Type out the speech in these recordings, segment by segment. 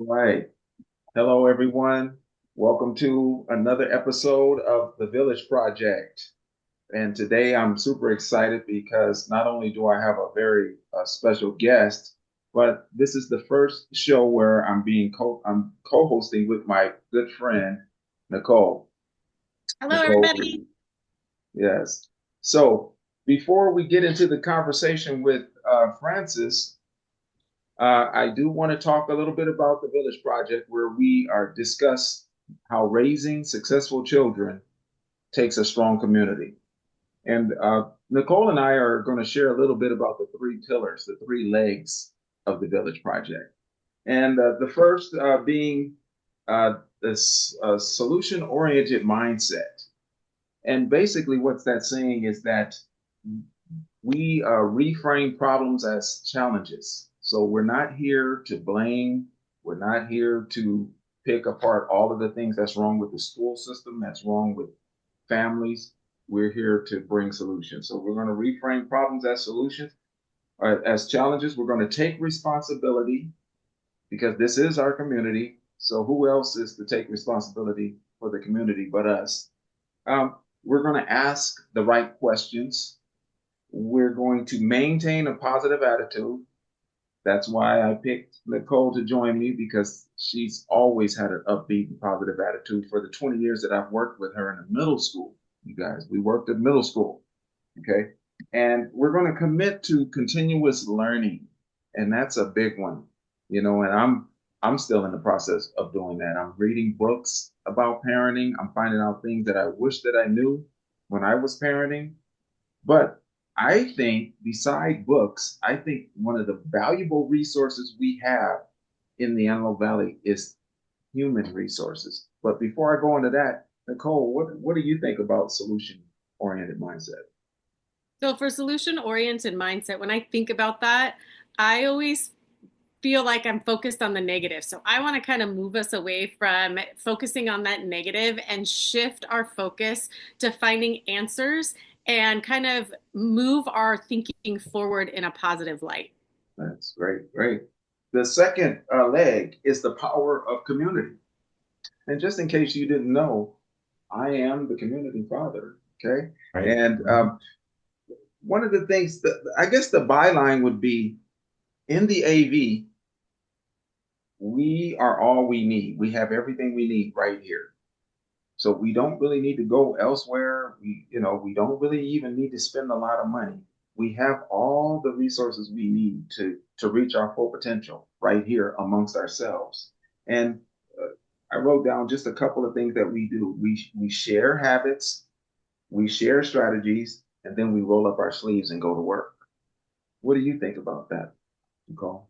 Right. Hello, everyone. Welcome to another episode of the Village Project. And today I'm super excited because not only do I have a very special guest, but this is the first show where I'm co-hosting with my good friend Nicole. Hello, Nicole everybody. Reed. Yes. So before we get into the conversation with Francis, I do want to talk a little bit about the Village Project, where we are discuss how raising successful children takes a strong community. And Nicole and I are going to share a little bit about the three pillars, the three legs of the Village Project. And the first being this solution-oriented mindset. And basically, what's that saying is that we reframe problems as challenges. So we're not here to blame. We're not here to pick apart all of the things that's wrong with the school system, that's wrong with families. We're here to bring solutions. So we're going to reframe problems as solutions, as challenges. We're going to take responsibility because this is our community. So who else is to take responsibility for the community but us? We're going to ask the right questions. We're going to maintain a positive attitude. That's why I picked Nicole to join me because she's always had an upbeat and positive attitude for the 20 years that I've worked with her in the middle school. You guys, we worked at middle school. Okay. And we're going to commit to continuous learning. And that's a big one, and I'm still in the process of doing that. I'm reading books about parenting. I'm finding out things that I wish that I knew when I was parenting. But I think, beside books, I think one of the valuable resources we have in the Antelope Valley is human resources. But before I go into that, Nicole, what do you think about solution-oriented mindset? So, for solution-oriented mindset, when I think about that, I always feel like I'm focused on the negative. So, I want to kind of move us away from focusing on that negative and shift our focus to finding answers and kind of move our thinking forward in a positive light. That's great, great. The second leg is the power of community. And just in case you didn't know, I am the community father. Okay. Right. And one of the things that I guess the byline would be in the AV, we are all we need. We have everything we need right here. So we don't really need to go elsewhere. We don't really even need to spend a lot of money. We have all the resources we need to reach our full potential right here amongst ourselves. And I wrote down just a couple of things that we do. We share habits, we share strategies, and then we roll up our sleeves and go to work. What do you think about that, Nicole?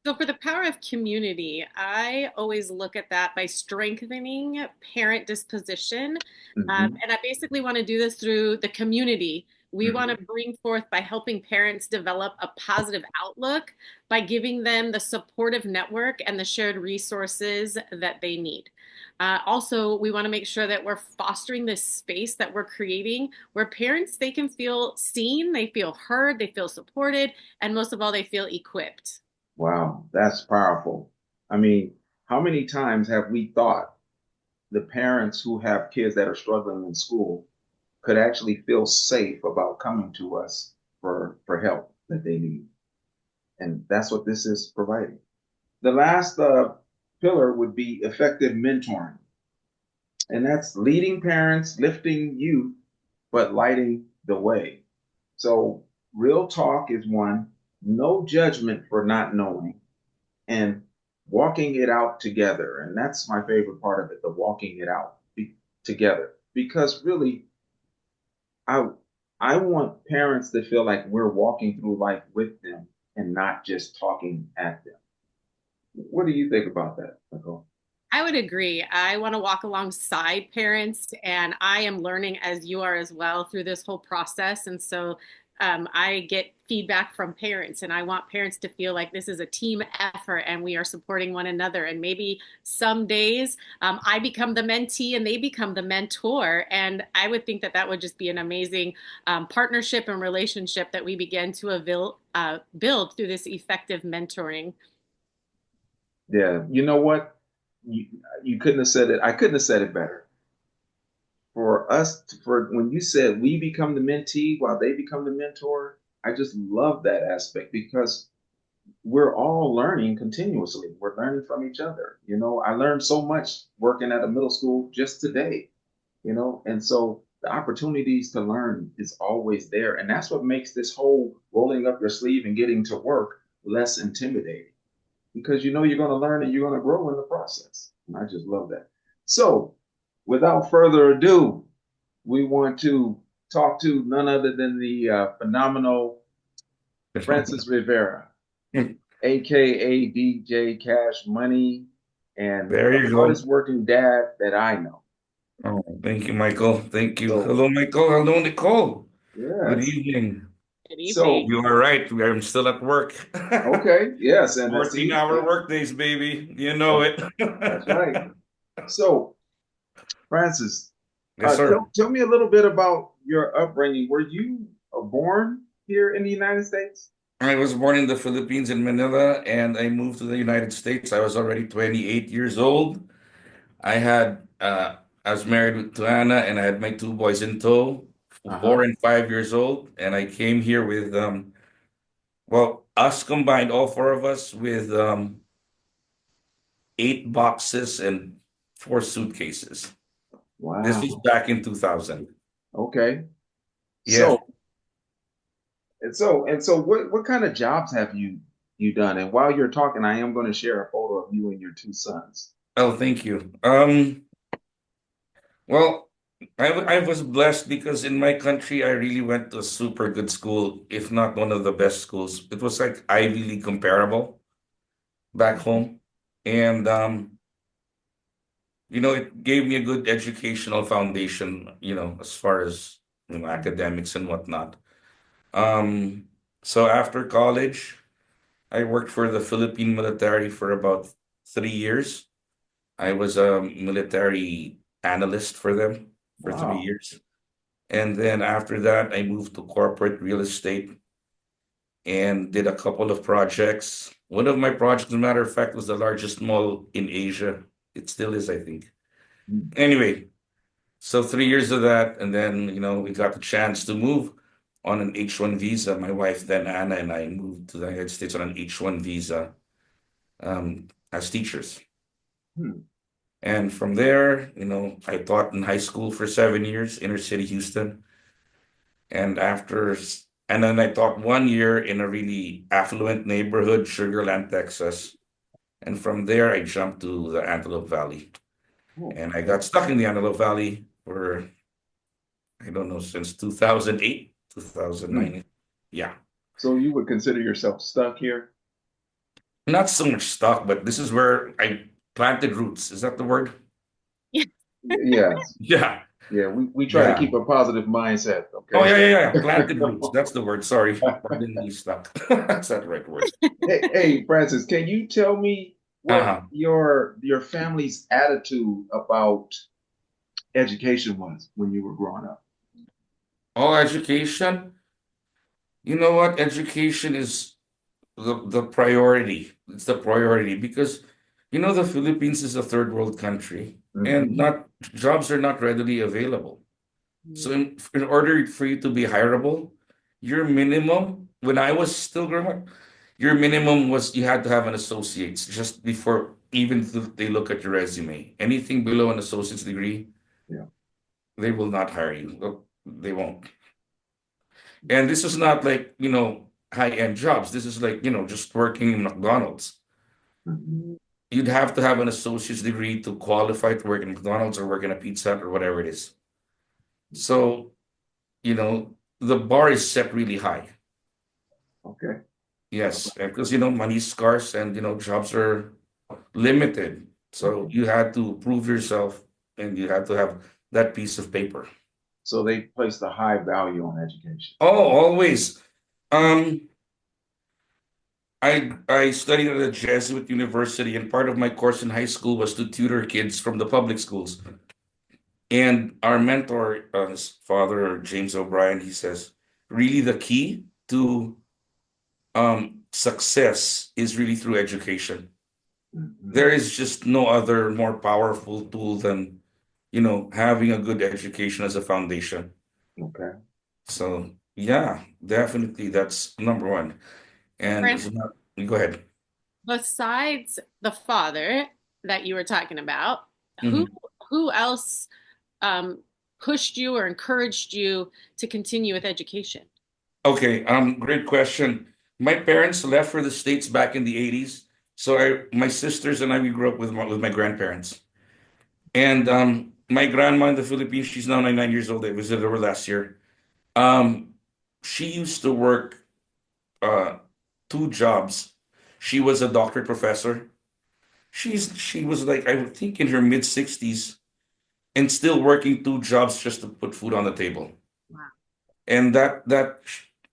So, for the power of community, I always look at that by strengthening parent disposition. Mm-hmm. And I basically want to do this through the community. We want Mm-hmm. to bring forth by helping parents develop a positive outlook by giving them the supportive network and the shared resources that they need. Also, we want to make sure that we're fostering this space that we're creating where parents they can feel seen, they feel heard, they feel supported, and most of all, they feel equipped. Wow, that's powerful. I mean, how many times have we thought the parents who have kids that are struggling in school could actually feel safe about coming to us for help that they need? And that's what this is providing. The last pillar would be effective mentoring, and that's leading parents, lifting youth, but lighting the way. So, real talk is one, no judgment for not knowing, and walking it out together. And that's my favorite part of it, the walking it out together. Because really, I I want parents to feel like we're walking through life with them and not just talking at them. What do you think about that, Nicole? I would agree. I want to walk alongside parents, and I am learning as you are as well through this whole process. And so I get feedback from parents, and I want parents to feel like this is a team effort and we are supporting one another. And maybe some days I become the mentee and they become the mentor. And I would think that that would just be an amazing partnership and relationship that we begin to build through this effective mentoring. Yeah. You know what? You, you couldn't have said it. I couldn't have said it better. For us, for when you said we become the mentee while they become the mentor, I just love that aspect because we're all learning continuously. We're learning from each other. I learned so much working at a middle school just today, and so the opportunities to learn is always there. And that's what makes this whole rolling up your sleeve and getting to work less intimidating because you're going to learn and you're going to grow in the process. And I just love that. So, without further ado, we want to talk to none other than the phenomenal Francis Rivera, aka DJ Cash Money, and There the you hardest go. working dad that I know. Oh, thank you, Michael. Thank you. So, Hello, Michael. Hello, Nicole. Good yes. evening. Good So, evening. You are right. I'm still at work. okay, yes, and see, 14-hour work days, baby. You know that's, it. that's right. So, Francis, Yes, sir. tell me a little bit about your upbringing. Were you born here in the United States? I was born in the Philippines in Manila and I moved to the United States. I was already 28 years old. I had I was married to Anna and I had my two boys in tow, Uh huh. 4 and 5 years old, and I came here with well, us combined, all four of us, with 8 boxes and 4 suitcases. This was Wow. back in 2000. Okay. Yeah. So, and so, what kind of jobs have you done? And while you're talking, I am going to share a photo of you and your two sons. Oh, thank you. Well, I was blessed because in my country, I really went to a super good school, if not one of the best schools. It was like Ivy League comparable back Mhm. home. And, it gave me a good educational foundation, as far as, academics and whatnot. Um, so after college, I worked for the Philippine military for about 3 years. I was a military analyst for them for three Wow. years. And then after that, I moved to corporate real estate and did a couple of projects. One of my projects, as a matter of fact, was the largest mall in Asia. It still is, I think. Mm. Anyway, so 3 years of that, and then, we got the chance to move on an H-1 visa. My wife, then Anna, and I moved to the United States on an H-1 visa as teachers. Hmm. And from there, I taught in high school for 7 years, inner city Houston. And then I taught 1 year in a really affluent neighborhood, Sugar Land, Texas. And from there, I jumped to the Antelope Valley. Oh, And I got stuck in the Antelope Valley for, I don't know, since 2008, hmm. 2009. Yeah. So you would consider yourself stuck here? Not so much stuck, but this is where I planted roots. Is that the word? Yes. Yeah. Yeah. We try to Yeah. keep a positive mindset. Oh, Okay. yeah, yeah, yeah. Planted roots. That's the word. Sorry. Pardon me, stuck. That's not the right word. Hey, Francis, can you tell me what Uh-huh. your family's attitude about education was when you were growing up? Oh, education. You know what? Education is the priority. It's the priority because, the Philippines is a third world country and Hmm. not jobs are not readily available. So in order for you to be hireable, your minimum, when I was still growing up, your minimum was you had to have an associate's just before even they look at your resume. Anything below an associate's degree, Yeah. they will not hire you. They won't. And this is not like, high-end jobs. This is like, just working in McDonald's. Mhm. You'd have to have an associate's degree to qualify to work in McDonald's or work in a Pizza Hut or whatever it is. So, the bar is set really high. Okay. All Yes, because money is scarce and jobs are limited. So right. you had to prove yourself and you had to have that piece of paper. So they placed a high value on education. Oh, always. Um, I studied at a Jesuit university, and part of my course in high school was to tutor kids from the public schools. And our mentor, his father, James O'Brien, he says, really the key to success is really through education. Hmm. There is just no other more powerful tool than, having a good education as a foundation. Okay. So yeah, definitely that's number one. And Francis, there's not, go ahead. besides the father that you were talking about, who Mhm. who else um, pushed you or encouraged you to continue with education? Okay, great question. My parents left for the States back in the 80s. So my sisters and I, we grew up with my grandparents. And my grandma in the Philippines, she's now 99 years old. I visited her last year. Um, she used to work uh, two jobs. She was a doctorate professor. She was like, I would think in her mid 60s and still working two jobs just to put food on the table. Wow. And that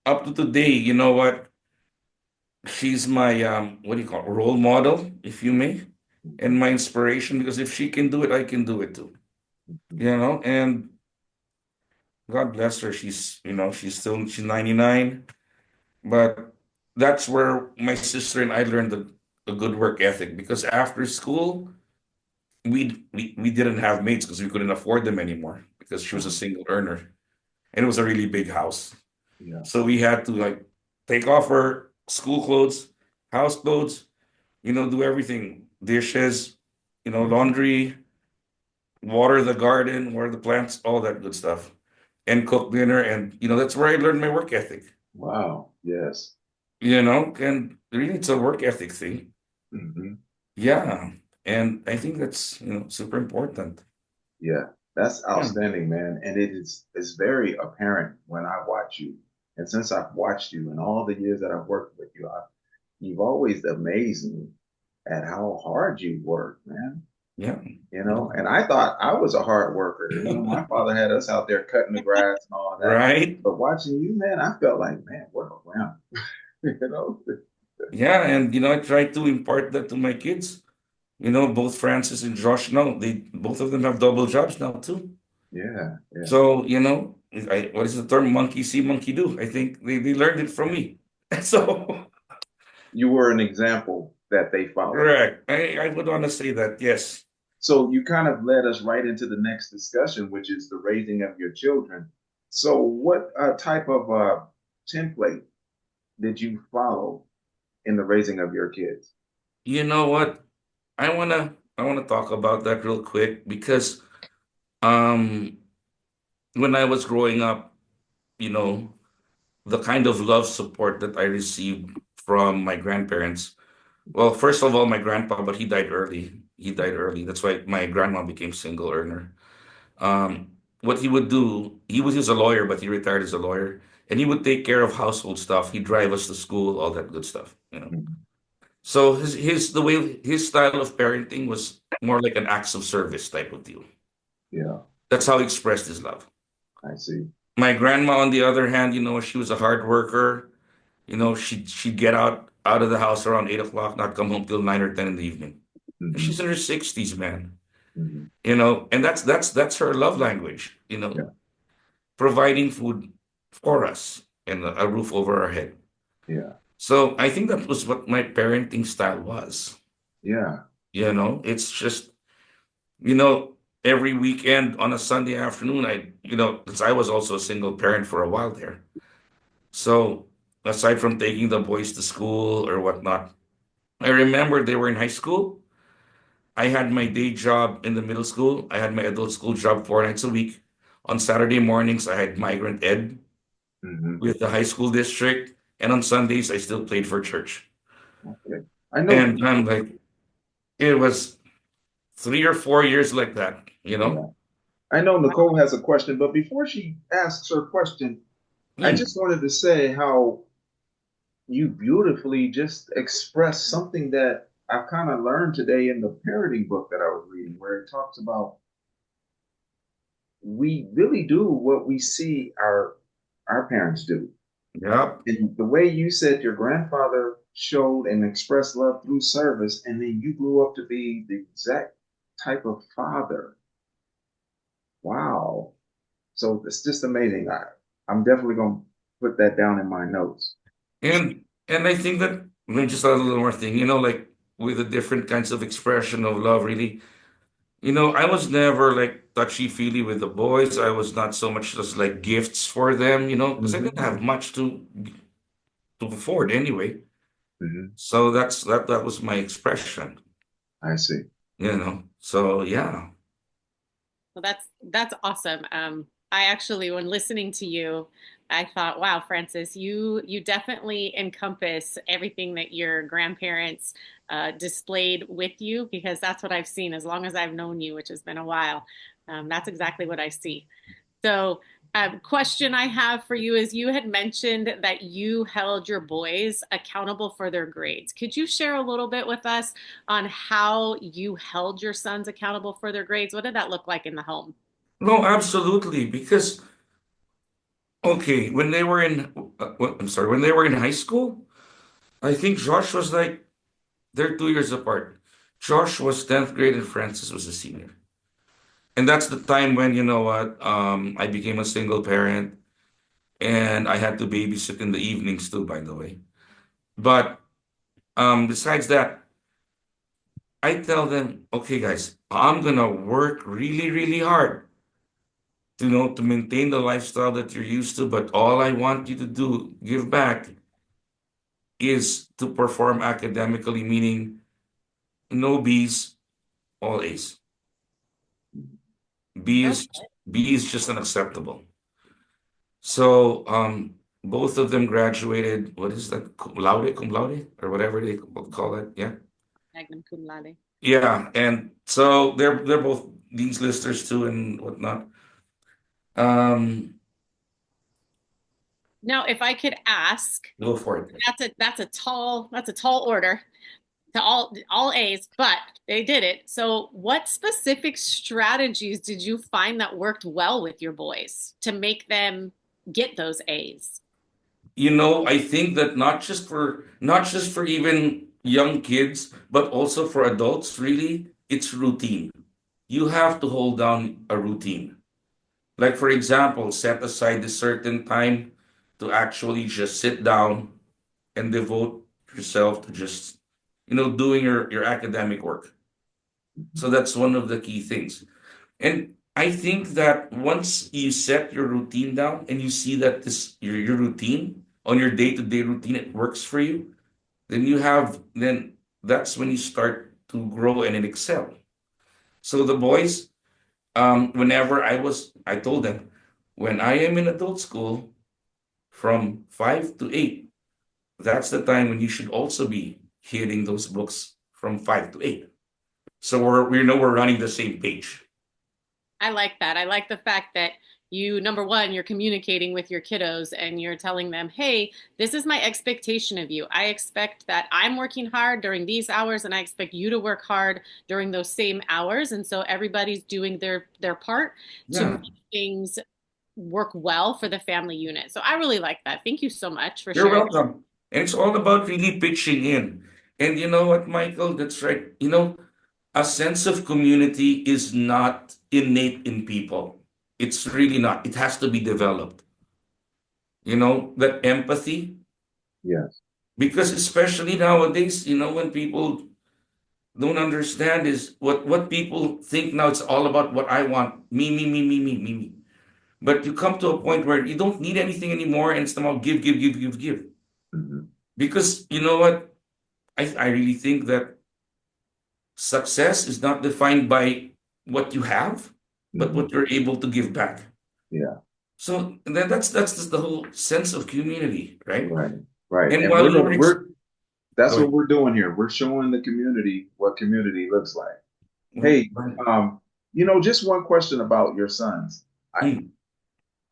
up to today, you know what? She's my what do you call it? Role model, if you may, and my inspiration because if she can do it, I can do it too. And God bless her. She's 99, but that's where my sister and I learned a good work ethic because after school we didn't have mates because we couldn't afford them anymore because she was a Uh-huh. single earner and it was a really big house. Yeah. So we had to like take off her school clothes, house clothes, do everything, dishes, laundry, water the garden, water the plants, all that good stuff, and cook dinner. And, that's where I learned my work ethic, Wow. Yes. and really it's a work ethic thing. Hmm. Yeah. And I think that's, super important. Yeah. That's Yeah. outstanding, man. And it's very apparent when I watch you. And since I've watched you and all the years that I've worked with you, you've always amazed me at how hard you work, man. Yeah. And I thought I was a hard worker. My father had us out there cutting the grass and all of that. Right. But watching you, man, I felt like, man, what a round. you know? Yeah. And, I try to impart that to my kids. Both Francis and Josh now, both of them have double jobs now too. Yeah, yeah. So, what is the term? Monkey see, monkey do. I think they learned it from me. So, You were an example that they followed. correct. I would want to say that, yes. So you kind of led us right into the next discussion, which is the raising of your children. So what type of template did you follow in the raising of your kids? You know what? I wanna talk about that real quick because um when I was growing up, you know, the kind of love support that I received from my grandparents. Well, first of all, my grandpa, but he died early. He died early. That's why my grandma became single earner. What he would do, he was a lawyer, but he retired as a lawyer, and he would take care of household stuff. He'd drive us to school, all that good stuff. Mhm. So his style of parenting was more like an acts of service type of deal. Yeah, That's how he expressed his love. I see. My grandma, on the other hand, she was a hard worker. She'd get out of the house around 8 o'clock, not come home till 9 or 10 in the evening. And Hmm. she's in her 60s, man. Hmm. And that's her love language. Yeah, Providing food for us and a roof over our head. yeah, So I think that was what my parenting style was. yeah. It's just, you know, every weekend on a Sunday afternoon, because I was also a single parent for a while there. So aside from taking the boys to school or whatnot, I remember they were in high school. I had my day job in the middle school. I had my adult school job 4 nights a week. On Saturday mornings, I had migrant ed Hmm. with the high school district. And on Sundays, I still played for church. Okay. I know. And I'm like, it was 3 or 4 years like that. Yeah, I know Nicole has a question, but before she asks her question, I Hmm. just wanted to say how you beautifully just expressed something that I've kind of learned today in the parenting book that I was reading, where it talks about we really do what we see our parents do. Yeah. And the way you said your grandfather showed and expressed love through service, and then you grew up to be the exact type of father. Wow. So it's just amazing. I'm definitely going to put that down in my notes. And I think that, just a little more thing, like with the different kinds of expression of love, really. I was never like touchy-feely with the boys. I was not so much just like gifts for them, because I didn't Hmm. have much to afford anyway. Hmm. So that was my expression, I see. So yeah. Well, that's awesome. I actually, when listening to you, I thought, wow, Francis, you definitely encompass everything that your grandparents displayed with you, because that's what I've seen as long as I've known you, which has been a while. That's exactly what I see. So, question I have for you is, you had mentioned that you held your boys accountable for their grades. Could you share a little bit with us on how you held your sons accountable for their grades? What did that look like in the home? No, absolutely. Because okay, when they were in, I'm sorry, when they were in high school, I think Josh was like they're 2 years apart. Josh was 10th grade and Francis was a senior. And that's the time when, you know what, I became a single parent and I had to babysit in the evenings too, by the way. But besides that, I tell them, okay, guys, I'm gonna work really, really hard to maintain the lifestyle that you're used to, but all I want you to do, give back, is to perform academically, meaning no B's, all A's. B Okay. is B is just unacceptable. So both of them graduated. What is that? Cum laude, or whatever they call it. Yeah, Magnum cum laude. yeah. And so they're both dean's listers too and whatnot. Um, Now, if I could ask, Go for it. that's a tall order to all A's, but they did it. So, what specific strategies did you find that worked well with your boys to make them get those A's? I think that not just for even young kids, but also for adults, really, it's routine. You have to hold down a routine. Like, for example, set aside a certain time to actually just sit down and devote yourself to just, doing your academic work. So that's one of the key things. And I think that once you set your routine down and you see that your routine on your day-to-day routine, it works for you, then that's when you start to grow and excel. So the boys, I told them, when I am in adult school from 5 to 8, that's the time when you should also be hitting those books from 5 to 8. So we're running the same page. I like that. I like the fact that you, number one, you're communicating with your kiddos and you're telling them, hey, this is my expectation of you. I expect that I'm working hard during these hours and I expect you to work hard during those same hours. And so everybody's doing their part to Yeah, make things work well for the family unit. So I really like that. Thank you so much for you're sharing. welcome. And it's all about really pitching in. And you know what, Michael? That's right. A sense of community is not innate in people. It's really not. It has to be developed. That empathy, Yes. because especially nowadays, when people don't understand is what people think now, it's all about what I want. Me, me, me, me, me, me, me. But you come to a point where you don't need anything anymore and it's about give, give, give, give, give. Hmm. Because you know what? I really think that success is not defined by what you have, but Hmm. what you're able to give back. Yeah. So then that's just the whole sense of community, right? Right. Right. And And while you were that's go what ahead. we're doing here. We're showing the community what community looks like. Mhm. Hey, um, just one question about your sons. I, Mm.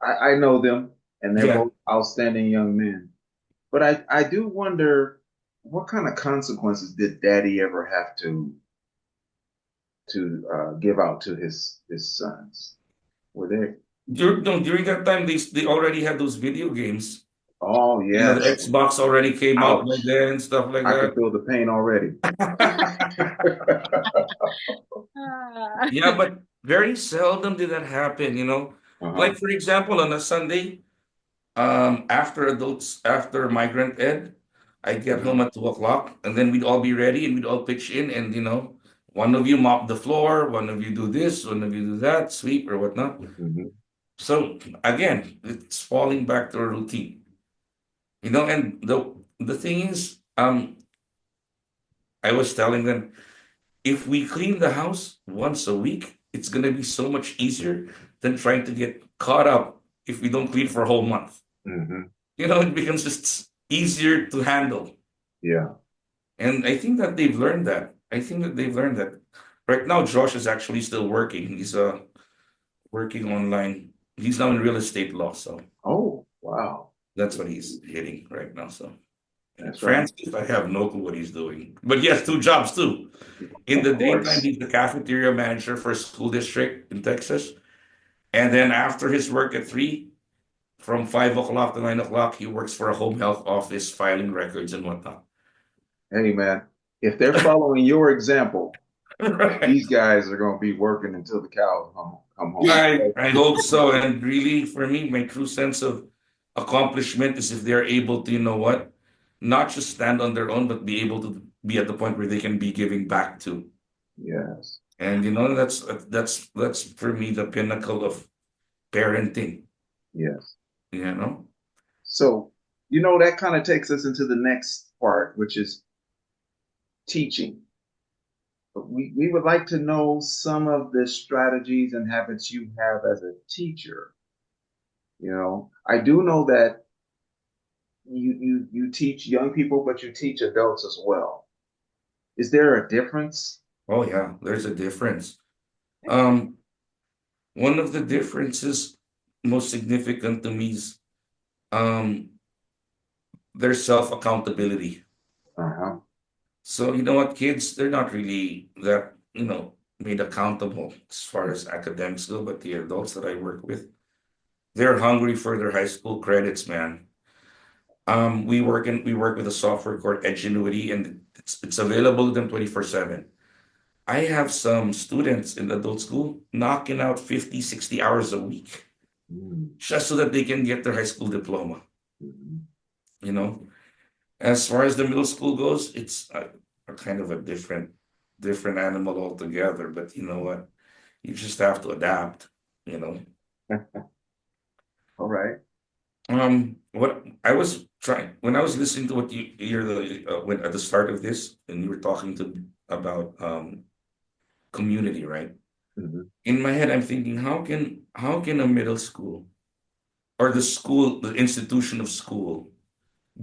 I know them and they're Yeah. both outstanding young men. But I do wonder what kind of consequences did daddy ever have to give out to his sons? Were they? No, during that time, they already had those video games. Oh The yes. Xbox already came out by Ouch. then and stuff like I could that. feel the pain already. Ah. Yeah, but very seldom did that happen. Uh-huh. Like for example, on a Sunday, after migrant ed. I'd get Uh-huh. home at 2 o'clock, and then we'd all be ready, and we'd all pitch in, and one of you mop the floor, one of you do this, one of you do that, sweep or whatnot. Hmm. So again, it's falling back to a routine, and the thing is, I was telling them, if we clean the house once a week, it's gonna be so much easier than trying to get caught up if we don't clean for a whole month. Hmm. It becomes just easier to handle. Yeah. And I think that they've learned that. I think that they've learned that. Right now, Josh is actually still working. He's working online. He's now in real estate law, so Oh, wow. that's what he's hitting right now. So That's right. Francis, I have no clue what he's doing. But he has two jobs too. In Of the daytime, course. he's the cafeteria manager for a school district in Texas. And then after his work at 3, from 5 o'clock to 9 o'clock, he works for a home health office, filing records and whatnot. Hey, man, if they're following your example, Right. these guys are going to be working until the cows come home. I hope so. And really, for me, my true sense of accomplishment is if they're able to, not just stand on their own, but be able to be at the point where they can be giving back to. Yes. And that's for me the pinnacle of parenting. Yes. You know. So, that kind of takes us into the next part, which is teaching. We would like to know some of the strategies and habits you have as a teacher. I do know that you teach young people, but you teach adults as well. Is there a difference? Oh yeah, there's a difference. Um, One of the differences most significant to me is um their self accountability. Uh-huh. So you know what, kids, they're not really that, made accountable as far as academics go, but the adults that I work with, they're hungry for their high school credits, man. We work with a software called Edgenuity, and it's available to them 24/7. I have some students in adult school knocking out 50, 60 hours a week Mm. just so that they can get their high school diploma. Mhm. You know, as far as the middle school goes, it's a kind of a different animal altogether. But you know what? You just have to adapt. You know. All right. What I was trying when I was listening to what you're when at the start of this, and you were talking to about community, right? Mhm. In my head, I'm thinking, how can a middle school or the institution of school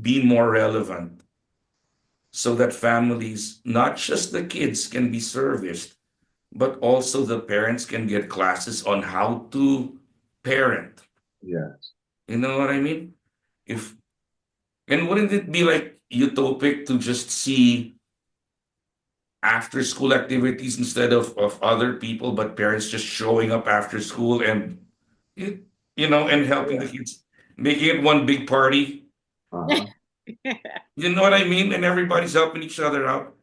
be more relevant so that families, not just the kids, can be serviced, but also the parents can get classes on how to parent. Yes. You know what I mean? If and wouldn't it be like utopic to just see after school activities instead of other people, but parents just showing up after school and you, and helping the Yeah. kids, making it one big party. Uh-huh. You know what I mean? And everybody's helping each other out.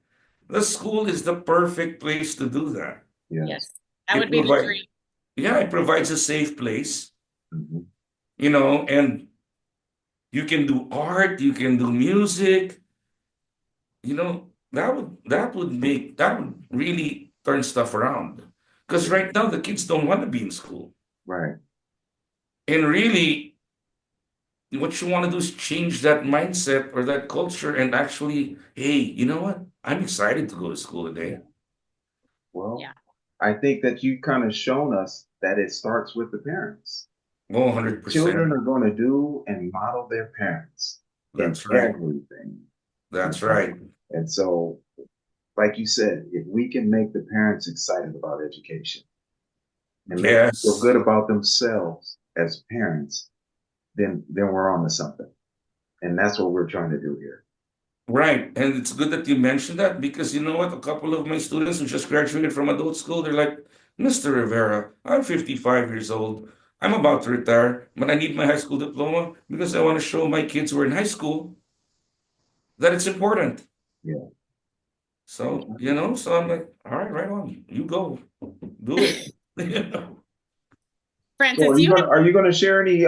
The school is the perfect place to do that. Yes. Yes, that It would be the provides, dream. yeah, it provides a safe place, Mhm. and you can do art, you can do music, that would really turn stuff around. Because Yeah. right now the kids don't want to be in school. Right. And really, what you want to do is change that mindset or that culture and actually, hey, you know what? I'm excited to go to school Yeah. today. Yeah. Well, I think that you kind of shown us that it starts with the parents. Oh, Children 100%. are going to do and model their parents in That's right. everything. you That's know. right. And so, like you said, if we can make the parents excited about education and make them feel Yes. good about themselves as parents, then we're on to something. And that's what we're trying to do here. Right. And it's good that you mentioned that because you know what? A couple of my students who just graduated from adult school, they're like, Mr. Rivera, I'm 55 years old. I'm about to retire, but I need my high school diploma because I want to show my kids who are in high school that it's important. Yeah. So I'm like, all right, right on. You go. Do it. So Francis, you have are you gonna share any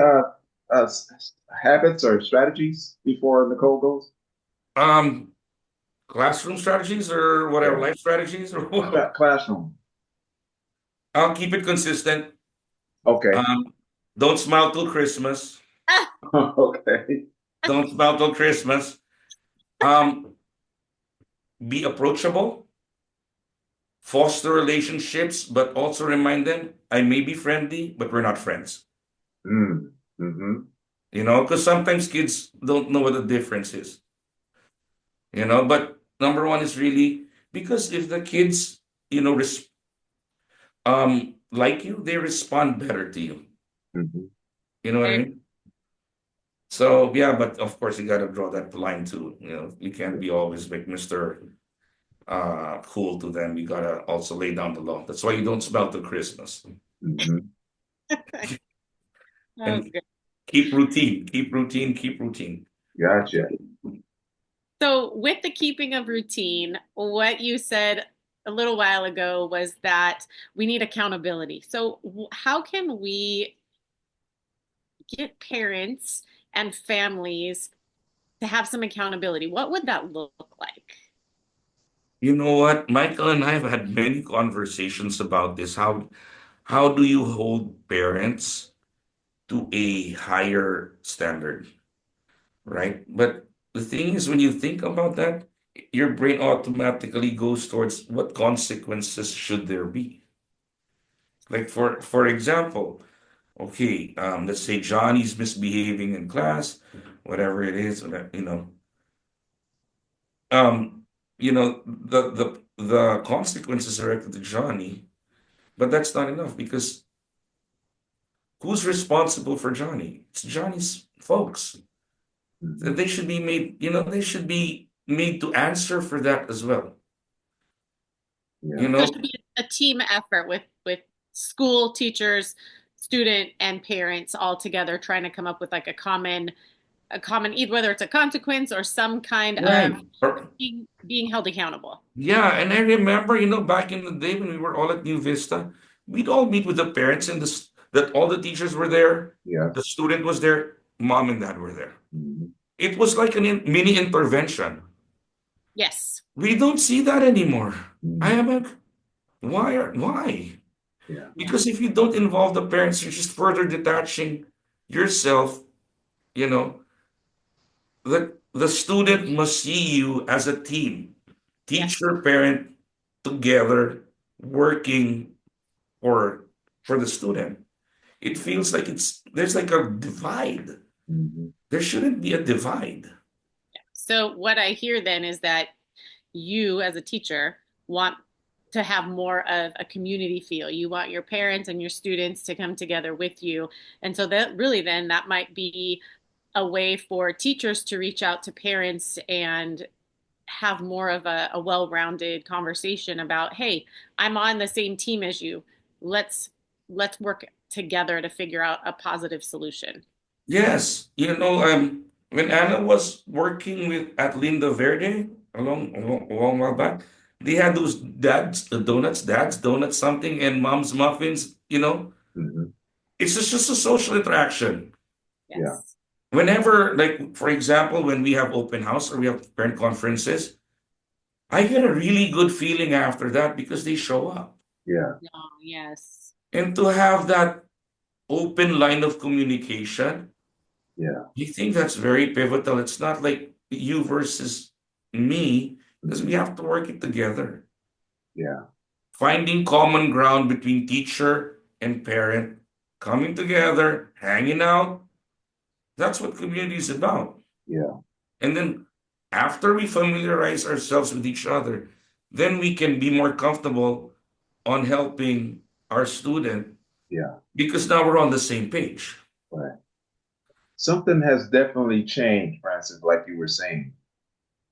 habits or strategies before Nicole goes? Um, classroom strategies or whatever, Yeah. life strategies or what? Classroom. I'll keep it consistent. Okay. Um, don't smile till Christmas. Okay. Don't smile till Christmas. Um, be approachable, foster relationships, but also remind them I may be friendly, but we're not friends. Mm. Mm-hmm. Because sometimes kids don't know what the difference is. But number one is really because if the kids, like you, they respond better to you. Mm-hmm. You know what I mean? So yeah, but of course you gotta draw that line too. You can't be always like Mr. Cool to them. You gotta also lay down the law. That's why you don't smell till Christmas. Mm-hmm. Oh, And good. keep routine, keep routine, keep routine. Gotcha. So, with the keeping of routine, what you said a little while ago was that we need accountability. So, how can we get parents and families to have some accountability? What would that look like? You know what? Michael and I have had many conversations about this. How do you hold parents to a higher standard, right? But the thing is, when you think about that, your brain automatically goes towards what consequences should there be? Like for example, okay, let's say Johnny's misbehaving in class, whatever it is, um, the consequences are directed to Johnny, but that's not enough because who's responsible for Johnny? It's Johnny's folks. Mm-hmm. They should be made to answer for that as well. You Yeah. So, it know, should be a team effort with school, teachers, student, and parents all together trying to come up with like a common either whether it's a consequence or some kind of right? being held accountable. Yeah, and I remember, back in the day when we were all at New Vista, we'd all meet with the parents and that all the teachers were there, the Yes. student was there, mom and dad were there. Mm-hmm. It was like mini intervention. Yes. We don't see that anymore. I Mm-hmm. am like, why? Yeah. Yeah. Because if you don't involve the parents, you're just further detaching yourself, you know. The student must see you as a team, Yes. teacher, parent, together, working for the student. It feels like there's like a divide. Mm-hmm. There shouldn't be a divide. So what I hear then is that you as a teacher want to have more of a community feel. You want your parents and your students to come together with you. And so that really then that might be a way for teachers to reach out to parents and have more of a well-rounded conversation about, hey, I'm on the same team as you. Let's let's work together to figure out a positive solution. Yes, when Anna was working with at Linda Verde a long while back, they had those dad's donuts, something, and mom's muffins. Mm-hmm. It's just a social interaction. Yeah. Yes. Whenever, like, for example, when we have open house or we have parent conferences, I get a really good feeling after that because they show up. Yeah. Oh, yes. And to have that open line of communication, Yeah. I think that's very pivotal. It's not like you versus me, because we Mm-hmm. have to work it together. Yeah. Finding common ground between teacher and parent, coming together, hanging out. That's what community is about. Yeah. And then after we familiarize ourselves with each other, then we can be more comfortable on helping our student Yeah. because now we're on the same page. Right. Something has definitely changed, Francis, like you were saying,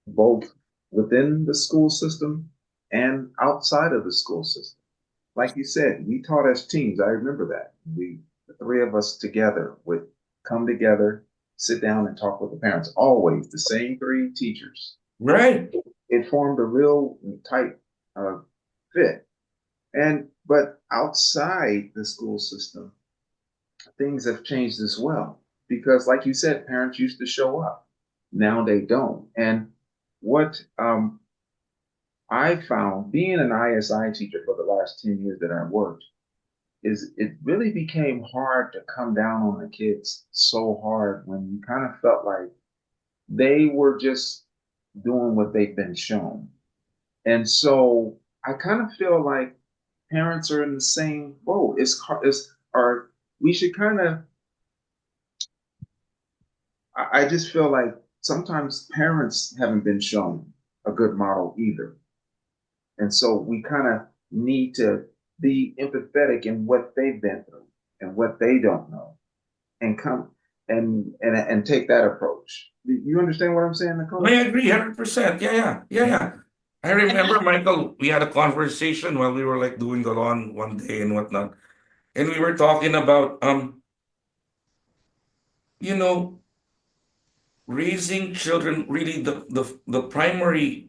both within the school system and outside of the school system. Like you said, we taught as teams. I remember that. The three of us together, would come together, sit down and talk with the parents, always the same three teachers. Right. It formed a real tight uh, fit. But outside the school system, things have changed as well. Because, like you said, parents used to show up. Now they don't. And what I found being an ISI teacher for the last 10 years that I worked is it really became hard to come down on the kids so hard when you kind of felt like they were just doing what they've been shown. And so I kind of feel like parents are in the same boat. It's or we should kind of. I just feel like sometimes parents haven't been shown a good model either, and so we kind of need to be empathetic in what they've been through and what they don't know, and come and take that approach. Do you understand what I'm saying, I Nicole? agree 100%. Yeah, yeah, yeah, yeah. I And remember, Michael, we had a conversation while we were like doing the lawn one day and whatnot. And we were talking about you know, raising children, really the primary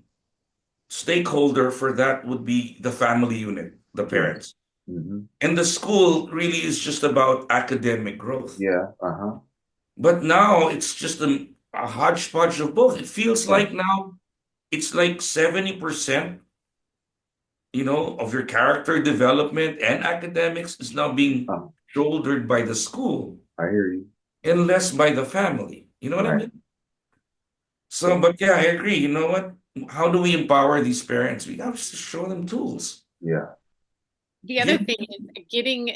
stakeholder for that would be the family unit, the Yes. parents. Mm-hmm. And the school really is just about academic growth. Yeah. Uh-huh. But now it's just a hodgepodge of both. It feels Yeah. like now it's like 70%, of your character development and academics is now being Uh, shouldered by the school I hear you. and less by the family. You know what I Right. mean? So, So but yeah, I agree. You know what? How do we empower these parents? We have to show them tools. yeah. the other Give, thing is getting,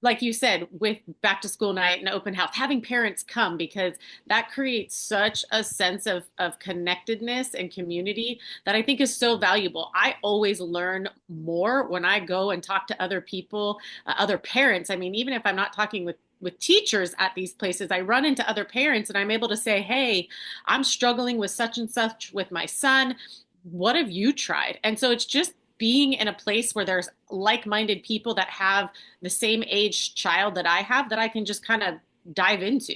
like you said, with back to school night and open house, having parents come because that creates such a sense of connectedness and community that I think is so valuable. I always learn more when I go and talk to other people, other parents. I mean, even if I'm not talking with teachers at these places, I run into other parents and I'm able to say, hey, I'm struggling with such and such with my son. What have you tried? And so it's just being in a place where there's like-minded people that have the same age child that I have that I can just kind of dive into.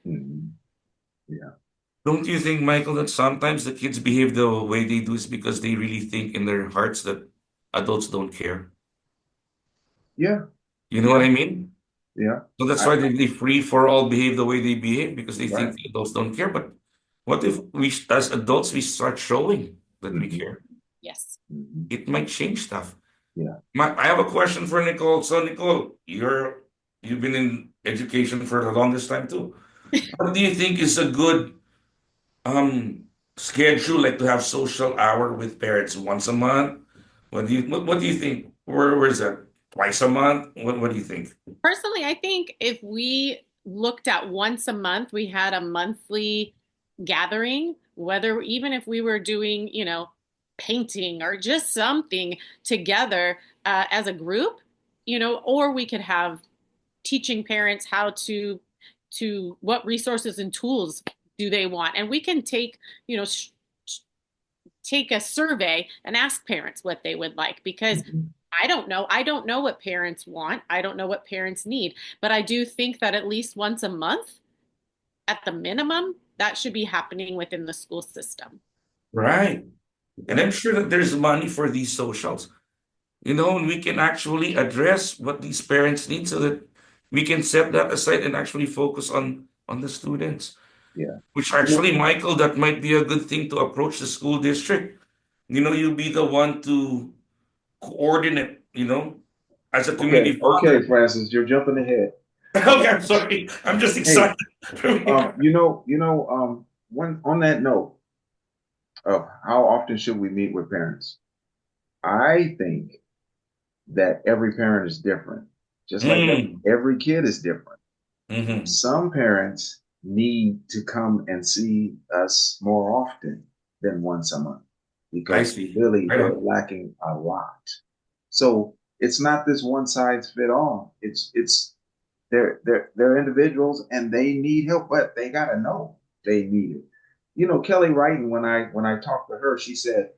Mhm. Yeah. don't you think, Michael, that sometimes the kids behave the way they do is because they really think in their hearts that adults don't care? Yeah. You know what Yeah. I mean? Yeah. So that's I, why they free for all behave the way they behave because they right. think the adults don't care. But what if we, as adults, we start showing that we Hmm. care? Yes. Hmm. It might change stuff. Yeah. I have a question for Nicole. So, Nicole, you've been in education for the longest time too. What do you think is a good um schedule, like to have social hour with parents once a month? What do you think? Where's that? Twice a month? What do you think? Personally, I think if we looked at once a month, we had a monthly gathering, whether even if we were doing, painting or just something together as a group, or we could have teaching parents how to what resources and tools do they want, and we can take take a survey and ask parents what they would like because Hmm. I don't know what parents want. I don't know what parents need, but I do think that at least once a month at the minimum that should be happening within the school system. Right. And Yeah. I'm sure that there's money for these socials. And we can actually address what these parents need so that we can set that aside and actually focus on the students. Yeah. Which You know, actually, Michael, that might be a good thing to approach the school district. You'll be the one to coordinate, as a okay. community Okay, father. Francis, you're jumping ahead. Okay, I'm sorry. I'm just Hey, excited. when on that note of how often should we meet with parents, I think that every parent is different, just like Mm, every kid is different. hmm. Some parents need to come and see us more often than once a month I because see. really Right they're on. lacking a lot. So it's not this one size fit all. It's they're individuals and they need help, but they gotta know they need it. Kelly Wrighton, when I talked to her, she said,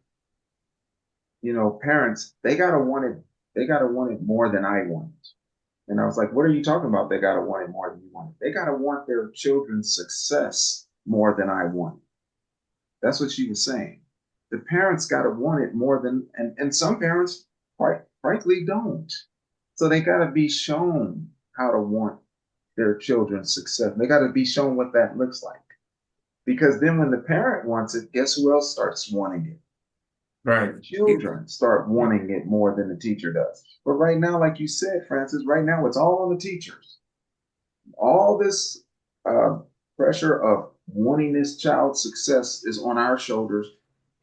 parents, they gotta want it more than I want it. And I was like, what are you talking about? They gotta want it more than you want it. They gotta want their children's success more than I want it. That's what she was saying. The parents gotta want it more than and some parents quite frankly don't. So they gotta be shown how to want their children's success. They gotta be shown what that looks like. Because then when the parent wants it, guess who else starts wanting it? Right. Children start wanting it more than the teacher does. But right now, like you said, Francis, right now it's all on the teachers. All this uh, pressure of wanting this child's success is on our shoulders,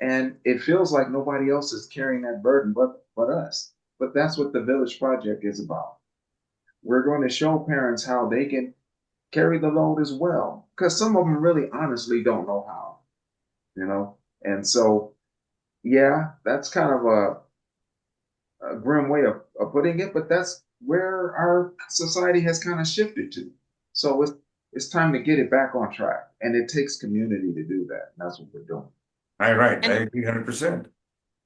and it feels like nobody else is carrying that burden but us. But that's what the Village Project is about. We're going to show parents how they can carry the load as well, because some of them really honestly don't know how, you know. And so, yeah, that's kind of a grim way of putting it, but that's where our society has kind of shifted to. So it's time to get it back on track, and it takes community to do that. And that's what we're doing. I And agree 100%.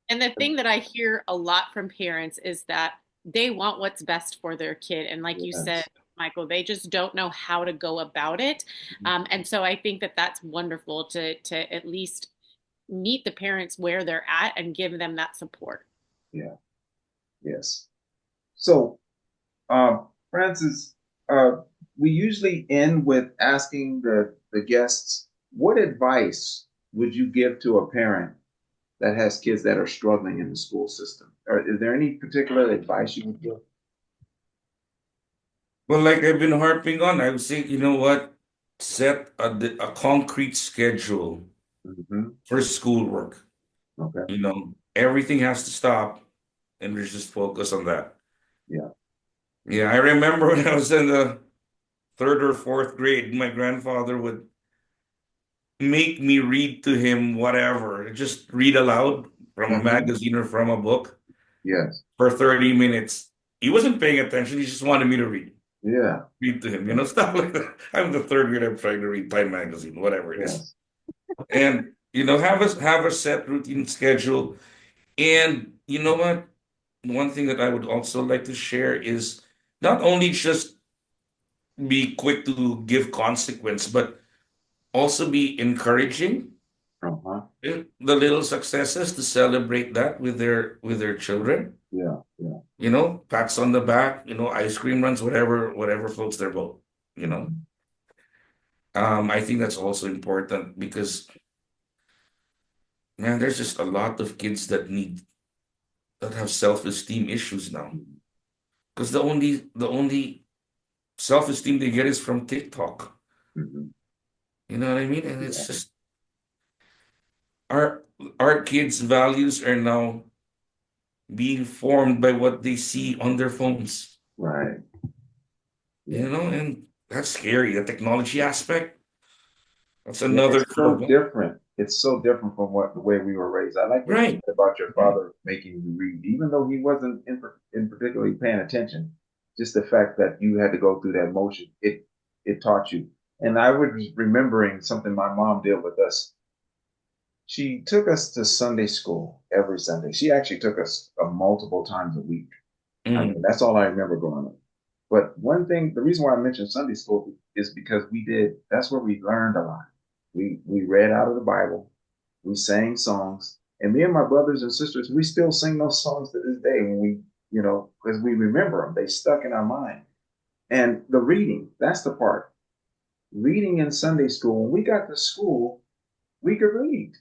and the thing that I hear a lot from parents is that they want what's best for their kid. And like you said, Yes. Michael, they just don't know how to go about it. And so I think that that's wonderful to at least meet the parents where they're at and give them that support. Yeah. Yes. So, Francis, we usually end with asking the guests, what advice would you give to a parent that has kids that are struggling in the school system? Or is there any particular advice you would give? Well, like I've been harping on, I would say, you know what? Set a concrete schedule Mm-hmm. for schoolwork. Okay. Everything has to stop and we just focus on that. Yeah. Yeah, I remember when I was in the third or fourth grade, my grandfather would make me read to him whatever, just read aloud from a Mm-hmm. magazine or from a book Yes. for 30 minutes. He wasn't paying attention, he just wanted me to Yeah. read to him, stuff like that. I'm the third grade, I'm trying to read Time magazine, whatever it is. Yes. And have a set routine schedule. And you know what? One thing that I would also like to share is not only just be quick to give consequence, but also be encouraging Uh-huh. the little successes to celebrate that with their children. Yeah. Yeah. Pats on the back, ice cream runs, whatever floats their boat. You know. Mhm. I think that's also important because man, there's just a lot of kids that have self-esteem issues now. Because the only self-esteem they get is from TikTok. Mhm. You know what I mean? And it's Yeah. just our our kids' values are now being formed by what they see on their phones. Right. Yeah. And that's scary. The technology aspect, that's Yeah. another It's so curveball. different. It's so different from the way we were raised. I like what you Right. said about your Right. father making you read, even though he wasn't in particularly paying attention. Just the fact that you had to go through that motion, it taught you. And I was remembering something my mom did with us. She took us to Sunday school every Sunday. She actually took us multiple times a week. I mean, Mm. that's all I remember growing up. But one thing, the reason why I mentioned Sunday school is because that's where we learned a lot. We read out of the Bible, we sang songs, and me and my brothers and sisters, we still sing those songs to this day when because we remember them. They stuck in our mind. And the reading, that's the part. Reading in Sunday school, when we got to school, we could read.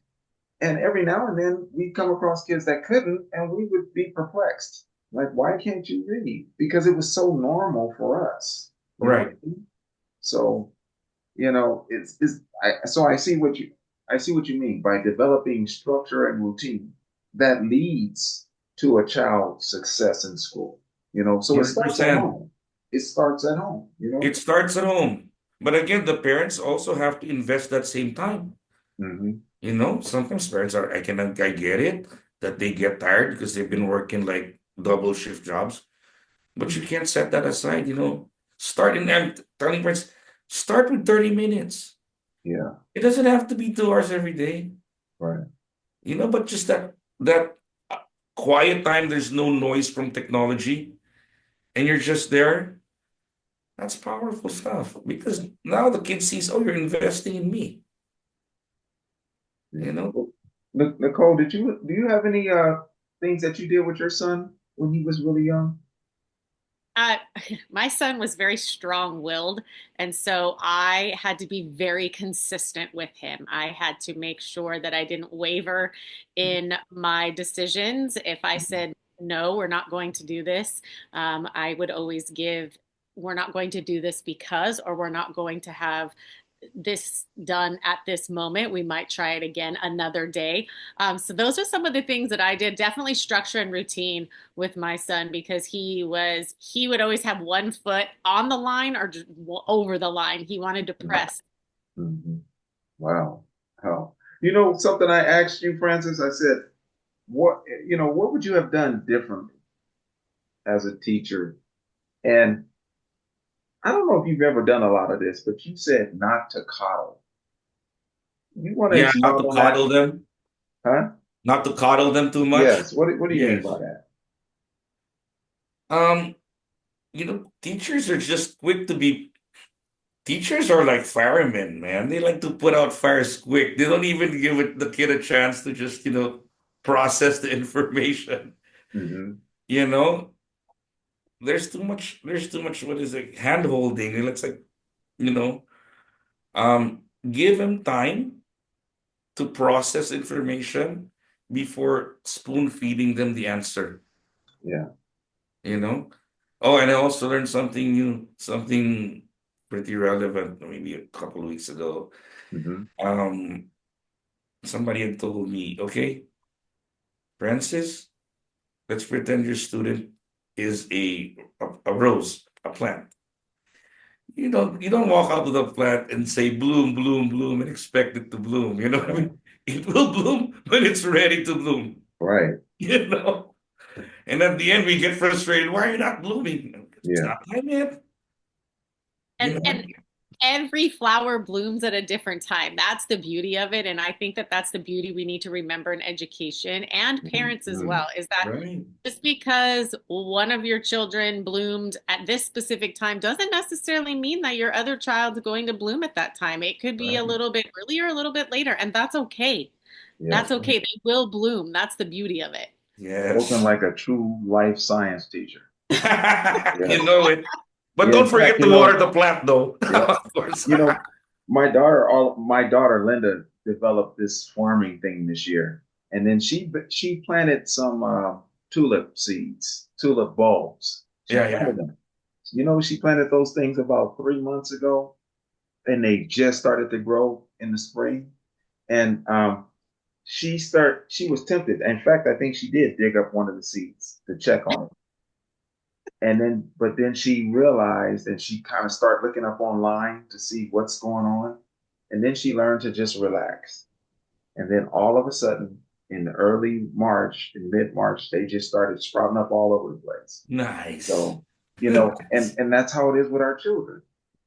And every now and then we'd come across kids that couldn't, and we would be perplexed. Like, why can't you read? Because it was so normal for us. You know what Right. I mean? So, so I see what you mean by developing structure and routine that leads to a child's success in school. So it starts at 100%. home. It starts at home. It starts at home. But again, the parents also have to invest that same time. Hmm. Sometimes parents I get it that they get tired because they've been working like double shift jobs, but you can't set that aside, I'm telling parents, start with 30 minutes. Yeah, It doesn't have to be 2 hours every day, right. but just that uh, quiet time, there's no noise from technology, and you're just there. That's powerful stuff because now the kid sees, oh, you're investing in me, Yeah. you know? Well, Nicole, do you have any things that you did with your son when he was really young? Uh, my son was very strong-willed, and so I had to be very consistent with him. I had to make sure that I didn't waver in my decisions. If I said, no, we're not going to do this, I would always give, we're not going to do this because, or we're not going to have this done at this moment. We might try it again another day. So those are some of the things that I did. Definitely structure and routine with my son because he would always have one foot on the line or just over the line. He wanted to press. Mhm. Wow. How? You know, something I asked you, Francis, I said, what would you have done differently as a teacher? And I don't know if you've ever done a lot of this, but you said not to coddle. You want to Yeah, not expound to on that, coddle them, huh? not to coddle them too much. Yes. What do you mean Yes. by that? Um, teachers are just quick to be teachers are like firemen, man. They like to put out fires quick. They don't even give the kid a chance to just, process the information. Hmm. You know, there's too much, what is it, hand holding. It looks like, you know, give him time to process information before spoon feeding them the answer, Yeah. you know? Oh, and I also learned something new, something pretty relevant maybe a couple of weeks ago. Hmm. Um, Somebody had told me, okay, Francis, let's pretend your student is a rose, a plant. You don't walk out to the plant and say bloom, bloom, bloom and expect it to bloom. You know what I Right. mean? It will bloom when it's ready to bloom. Right. You know? And at the end we get frustrated. Why are you not blooming? It's Yeah. not time yet. You know? And every flower blooms at a different time. That's the beauty of it. And I think that that's the beauty we need to remember in education and parents as Mhm. well, is that Right. just because one of your children bloomed at this specific time doesn't necessarily mean that your other child's going to bloom at that time. It could be a Right. little bit earlier, a little bit later, and that's okay. Yes. That's okay. They will bloom. That's the beauty of it. Spoken Yes. like a true life science teacher. You Yes. know it. But Yeah. don't In fact, forget to water the plant though. yeah. Of course. You know, my daughter Linda developed this farming thing this year, and then she planted some tulip seeds, tulip bulbs. She Yeah, yeah. planted them. You know, she planted those things about 3 months ago, and they just started to grow in the spring. And she was tempted. In fact, I think she did dig up one of the seeds to check on it. And then, but then she realized and she kind of started looking up online to see what's going on. And then she learned to just relax. And then all of a sudden, in early March, in mid-March, they just started sprouting up all over the place. Nice. So, and that's how it is with our children.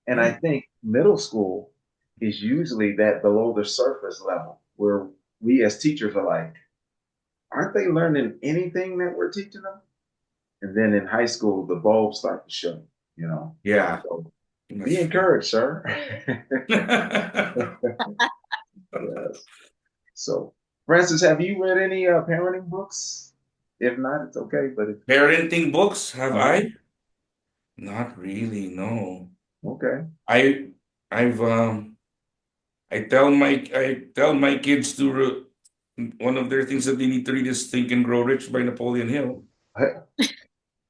And I Right. think middle school is usually that below the surface level where we as teachers are like, aren't they learning anything that we're teaching them? And then in high school, the bulbs start to show, you know. Yeah, So that's be true. encouraged, sir. Yes. So, Francis, have you read any parenting books? If not, it's okay. But if, Parenting books, have uh-huh. I? Not really, no. Okay. I I've I tell my kids to one of their things that they need to read is Think and Grow Rich by Napoleon Hill.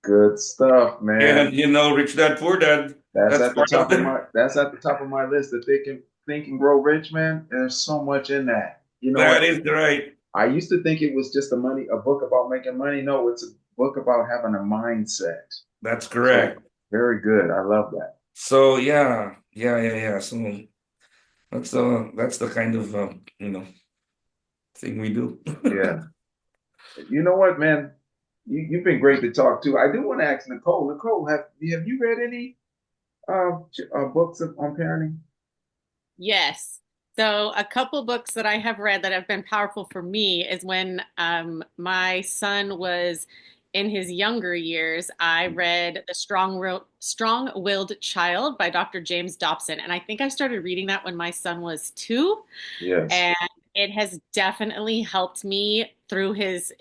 Good stuff, And man. Rich Dad Poor Dad, that's part of it. That's at the top of my list. The Think and Grow Rich, man. There's so much in that. You know That what? is right. I used to think it was just a book about making money. No, it's a book about having a mindset. That's So correct. very good. I love that. So yeah, yeah, yeah, yeah. So that's the kind of thing we do. Yeah. You know what, man? You've been great to talk to. I do want to ask Nicole. Nicole, have you read any books on parenting? Yes. So, a couple books that I have read that have been powerful for me is when my son was in his younger years. I read The Strong-Willed Child by Dr. James Dobson. And I think I started reading that when my son was 2. Yes. And it has definitely helped me through his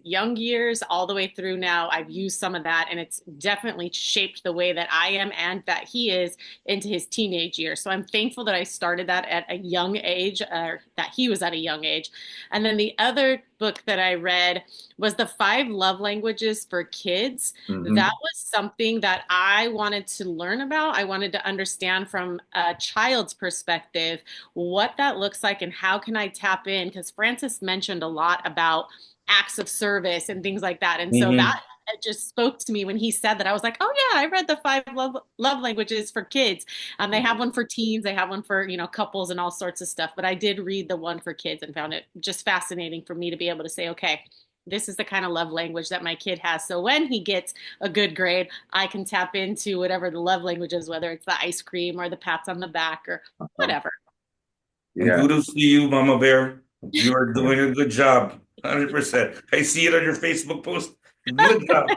young years all the way through now. I've used some of that, and it's definitely shaped the way that I am and that he is into his teenage years. So I'm thankful that I started that at a young age, or that he was at a young age. And then the other book that I read was The Five Love Languages for Kids. That Hmm. was something that I wanted to learn about. I wanted to understand from a child's perspective what that looks like and how can I tap in, because Francis mentioned a lot about acts of service and things like that. And so that Hmm. it just spoke to me when he said that. I was like, oh yeah, I read the five love languages for kids. They have one for teens, they have one for, couples and all sorts of stuff. But I did read the one for kids and found it just fascinating for me to be able to say, okay, this is the kind of love language that my kid has. So when he gets a good grade, I can tap into whatever the love language is, whether it's the ice cream or the pats on the back or whatever. And Yeah. kudos to you, Mama Bear. You are doing a good job. 100%. I see it on your Facebook post. Good job.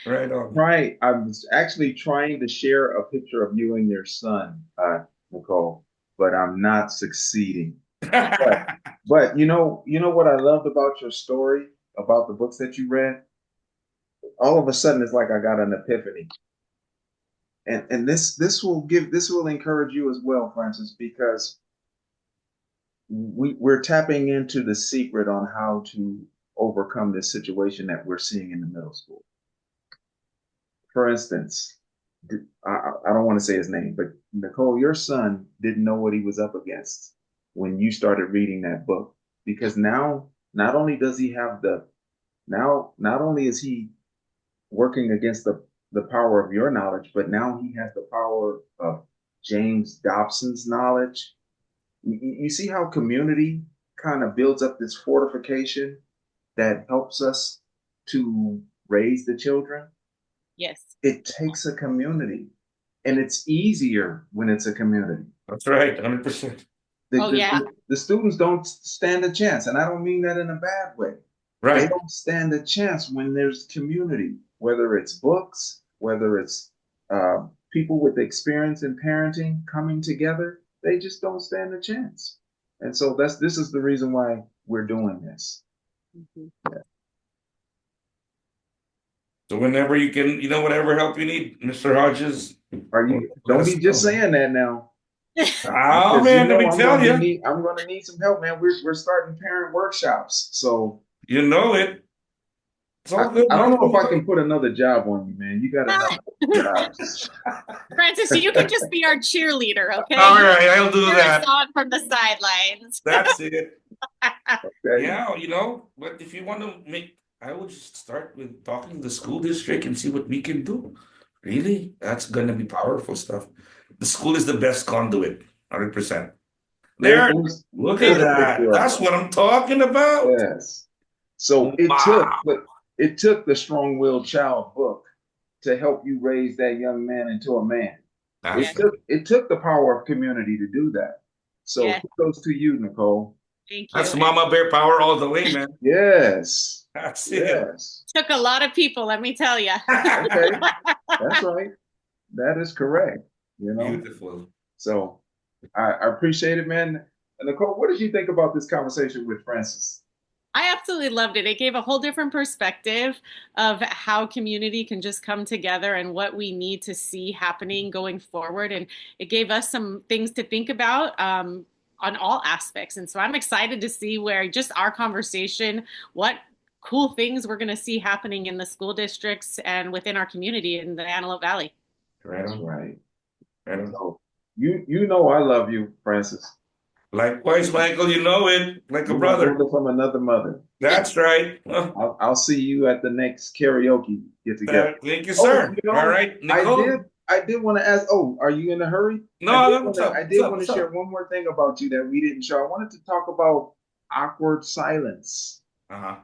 Right on. Right. I was actually trying to share a picture of you and your son, Nicole, but I'm not succeeding. But but what I loved about your story, about the books that you read? All of a sudden it's like I got an epiphany. And this will encourage you as well, Francis, because we're tapping into the secret on how to overcome this situation that we're seeing in the middle school. For instance, I don't want to say his name, but Nicole, your son didn't know what he was up against when you started reading that book, because now not only does he have not only is he working against the power of your knowledge, but now he has the power of James Dobson's knowledge. You see how community kind of builds up this fortification that helps us to raise the children. Yes. It takes a community, and it's easier when it's a community. That's right. 100%. The, Oh, yeah. the students don't stand a chance, and I don't mean that in a bad way. They Right. don't stand a chance when there's community, whether it's books, whether it's people with experience in parenting coming together. They just don't stand a chance. And so this is the reason why we're doing this. Mhm. So whenever you can, whatever help you need, Mr. Hodges, Are you? let Don't us be just know. saying that now, Oh because man, let me tell you. I'm going to need some help, man. We're starting parent workshops, so You know it. It's all good, I don't know if Michael. I can put another job on you, man. You got enough jobs. Francis, you can just be our cheerleader, okay? All You right, I'll do cheer us that. on from the sidelines. That's it. Okay. Yeah, but if you want to I would just start with talking to the school district and see what we can do. Really? That's gonna be powerful stuff. The school is the best conduit, 100%. There, look at There's a that. picture of That's us. what I'm talking about. Yes. So Wow. it took the strong-willed child book to help you raise that young man into a man. Yeah, That's right. It took the power of community to do that. So yeah. kudos to you, Nicole. Thank you. That's And Mama Bear power all the way, man. Yes. That's it. Yes. it took a lot of people, let me tell you. Okay. That's right. That is correct. You know. Beautiful. So I appreciate it, man. And Nicole, what did you think about this conversation with Francis? I absolutely loved it. It gave a whole different perspective of how community can just come together and what we need to see happening going forward. And it gave us some things to think about on all aspects. And so I'm excited to see where just our conversation, what cool things we're going to see happening in the school districts and within our community in the Antelope Valley. Right That's on. right. Right on. So you know I love you, Francis. Likewise, Michael, you know it, like a You're my brother. brother from another mother. That's right. I'll see you at the next karaoke get together. Thank you, Oh, sir. All right, I Nicole. did want to ask. Oh, are you in a hurry? No, what's I up? What's did up? want to What's share up? one more thing about you that we didn't show. I wanted to talk about awkward silence. Uh-huh.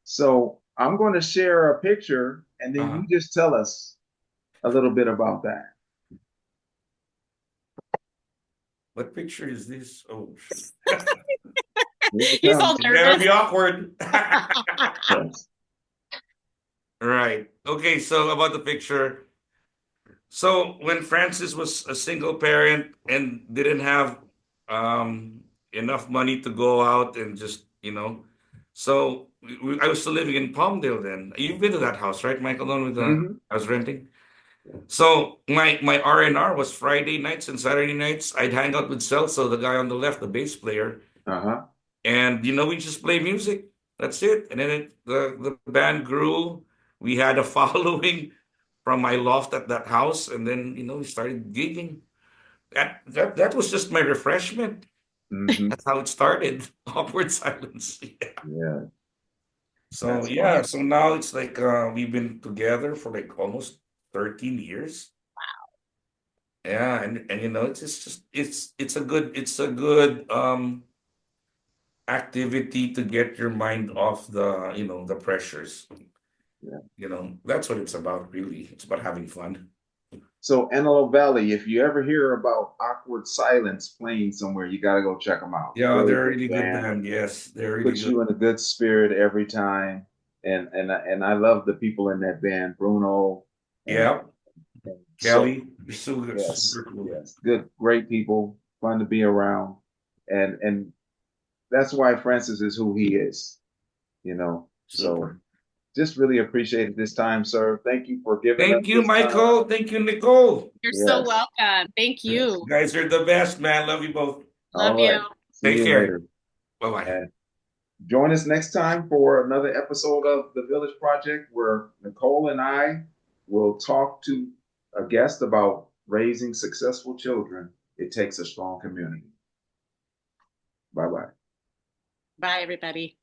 So I'm going to share a picture, and then Uh-huh. you just tell us a little bit about that. What picture is this? Oh, shoot. Here it He's all comes. It better nervous. be awkward. Yes. Right. Okay, so about the picture. So when Francis was a single parent and didn't have enough money to go out and just, So I was still living in Palmdale then. You've been to that house, right, Michael? The one with the Hmm. I was renting. So my R&R was Friday nights and Saturday nights. I'd hang out with Celso, the guy on the left, the bass player, Uh-huh. and we just play music. That's it. And then the band grew. We had a following from my loft at that house, and then we started gigging. That was just my refreshment. Hmm. That's how it started. Awkward silence. Yeah. Yeah, So that's yeah, fun. so now it's like we've been together for like almost 13 years. Yeah, and it's a good activity to get your mind off the pressures. Yeah. That's what it's about, really. It's about having fun. So Antelope Valley, if you ever hear about Awkward Silence playing somewhere, you got to go check them out. Yeah, Really they're a good really good band. band. Yes, they're really Puts good. you in a good spirit every time. And I love the people in that band, Bruno and, Yeah, and so Kelly, you're so good, yes, super cool. yes, good, great people, fun to be around, and that's why Francis is who he is, you know. So Super. just really appreciated this time, sir. Thank you for giving us Thank you, this time. Michael. Thank you, Nicole. You're so Yes, welcome. Thank yes. you. You guys are the best, man. Love you both. All Love you. right. See Take you care. later. Bye bye. And join us next time for another episode of The Village Project, where Nicole and I will talk to a guest about raising successful children. It takes a strong community. Bye bye. Bye, everybody.